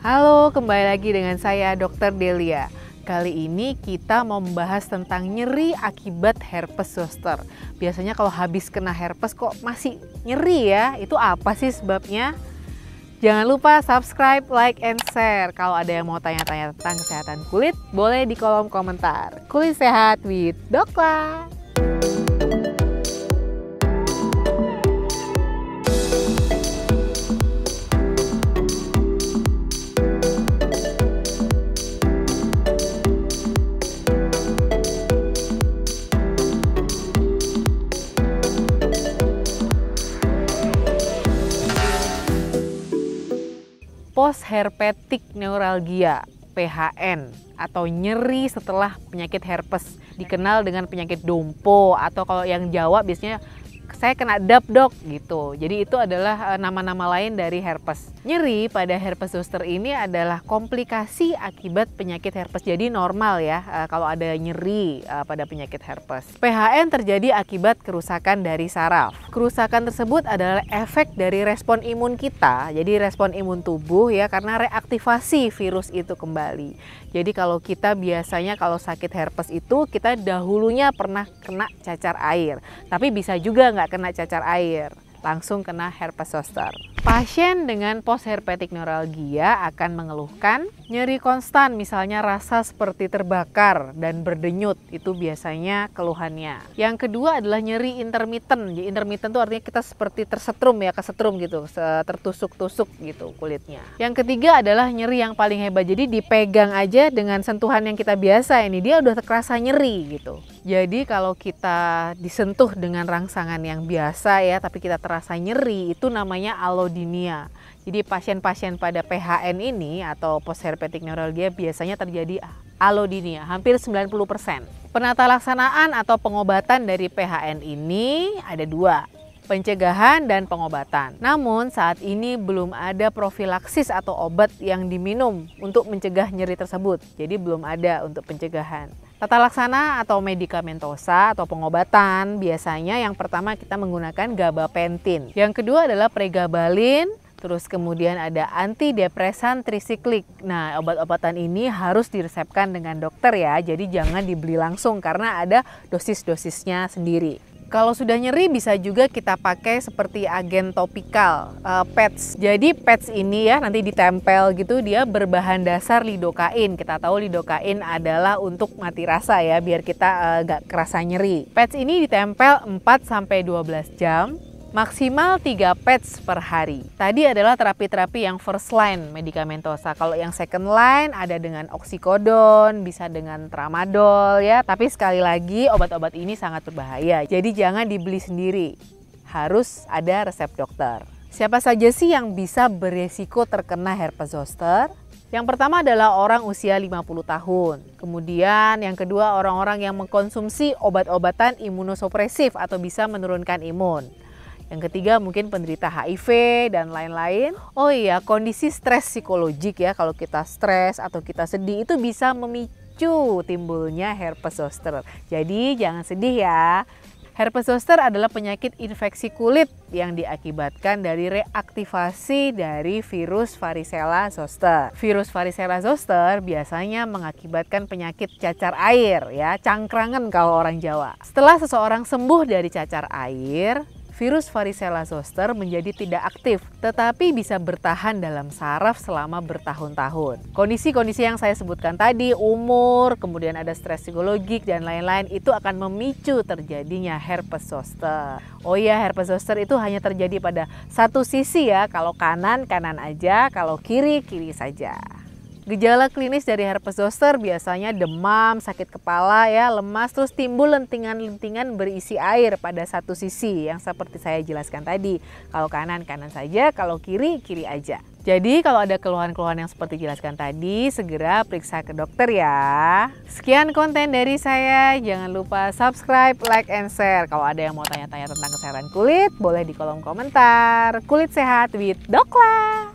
Halo, kembali lagi dengan saya Dr. Delia. Kali ini kita mau membahas tentang nyeri akibat herpes zoster. Biasanya kalau habis kena herpes kok masih nyeri ya? Itu apa sih sebabnya? Jangan lupa subscribe, like, and share. Kalau ada yang mau tanya-tanya tentang kesehatan kulit, boleh di kolom komentar. Kulit sehat with Dokla. Postherpetic neuralgia (PHN) atau nyeri setelah penyakit herpes, dikenal dengan penyakit dompo atau kalau yang Jawa biasanya saya kena dap dok gitu. Jadi itu adalah nama-nama lain dari herpes. Nyeri pada herpes zoster ini adalah komplikasi akibat penyakit herpes. Jadi normal ya kalau ada nyeri pada penyakit herpes. PHN terjadi akibat kerusakan dari saraf. Kerusakan tersebut adalah efek dari respon imun kita. Jadi respon imun tubuh ya karena reaktivasi virus itu kembali. Jadi kalau kita biasanya kalau sakit herpes itu kita dahulunya pernah kena cacar air. Tapi bisa juga nggak kena cacar air, langsung kena herpes zoster. Pasien dengan postherpetic neuralgia akan mengeluhkan nyeri konstan, misalnya rasa seperti terbakar dan berdenyut, itu biasanya keluhannya. Yang kedua adalah nyeri intermittent. Jadi intermittent itu artinya kita seperti tersetrum ya, kesetrum gitu, tertusuk-tusuk gitu kulitnya. Yang ketiga adalah nyeri yang paling hebat. Jadi dipegang aja dengan sentuhan yang kita biasa ini, dia udah terasa nyeri gitu. Jadi kalau kita disentuh dengan rangsangan yang biasa ya, tapi kita terasa nyeri, itu namanya allodynia. Jadi pasien-pasien pada PHN ini atau postherpetic neuralgia biasanya terjadi allodynia, hampir 90%. Penata laksanaan atau pengobatan dari PHN ini ada dua, pencegahan dan pengobatan. Namun saat ini belum ada profilaksis atau obat yang diminum untuk mencegah nyeri tersebut. Jadi belum ada untuk pencegahan. Tata laksana atau medikamentosa atau pengobatan biasanya yang pertama kita menggunakan gabapentin. Yang kedua adalah pregabalin, terus kemudian ada antidepresan trisiklik. Nah, obat-obatan ini harus diresepkan dengan dokter ya, jadi jangan dibeli langsung karena ada dosis-dosisnya sendiri. Kalau sudah nyeri bisa juga kita pakai seperti agen topikal, pads. Jadi pads ini ya nanti ditempel gitu, dia berbahan dasar lidokain. Kita tahu lidokain adalah untuk mati rasa ya, biar kita gak kerasa nyeri. Pads ini ditempel 4-12 jam. Maksimal 3 pads per hari. Tadi adalah terapi-terapi yang first line medikamentosa. Kalau yang second line ada dengan oksikodon, bisa dengan tramadol ya. Tapi sekali lagi obat-obat ini sangat berbahaya. Jadi jangan dibeli sendiri. Harus ada resep dokter. Siapa saja sih yang bisa beresiko terkena herpes zoster? Yang pertama adalah orang usia 50 tahun. Kemudian yang kedua orang-orang yang mengkonsumsi obat-obatan imunosupresif atau bisa menurunkan imun. Yang ketiga mungkin penderita HIV dan lain-lain. Oh iya, kondisi stres psikologik ya, kalau kita stres atau kita sedih itu bisa memicu timbulnya herpes zoster. Jadi jangan sedih ya. Herpes zoster adalah penyakit infeksi kulit yang diakibatkan dari reaktivasi dari virus varicella zoster. Virus varicella zoster biasanya mengakibatkan penyakit cacar air ya, cangkrangan kalau orang Jawa. Setelah seseorang sembuh dari cacar air, virus varicella zoster menjadi tidak aktif, tetapi bisa bertahan dalam saraf selama bertahun-tahun. Kondisi-kondisi yang saya sebutkan tadi, umur, kemudian ada stres psikologik dan lain-lain, itu akan memicu terjadinya herpes zoster. Oh iya, herpes zoster itu hanya terjadi pada satu sisi ya, kalau kanan, kanan aja, kalau kiri, kiri saja. Gejala klinis dari herpes zoster biasanya demam, sakit kepala ya, lemas, terus timbul lentingan-lentingan berisi air pada satu sisi yang seperti saya jelaskan tadi. Kalau kanan, kanan saja, kalau kiri, kiri aja. Jadi kalau ada keluhan-keluhan yang seperti jelaskan tadi, segera periksa ke dokter ya. Sekian konten dari saya, jangan lupa subscribe, like, and share. Kalau ada yang mau tanya-tanya tentang kesehatan kulit, boleh di kolom komentar. Kulit sehat with Dokla.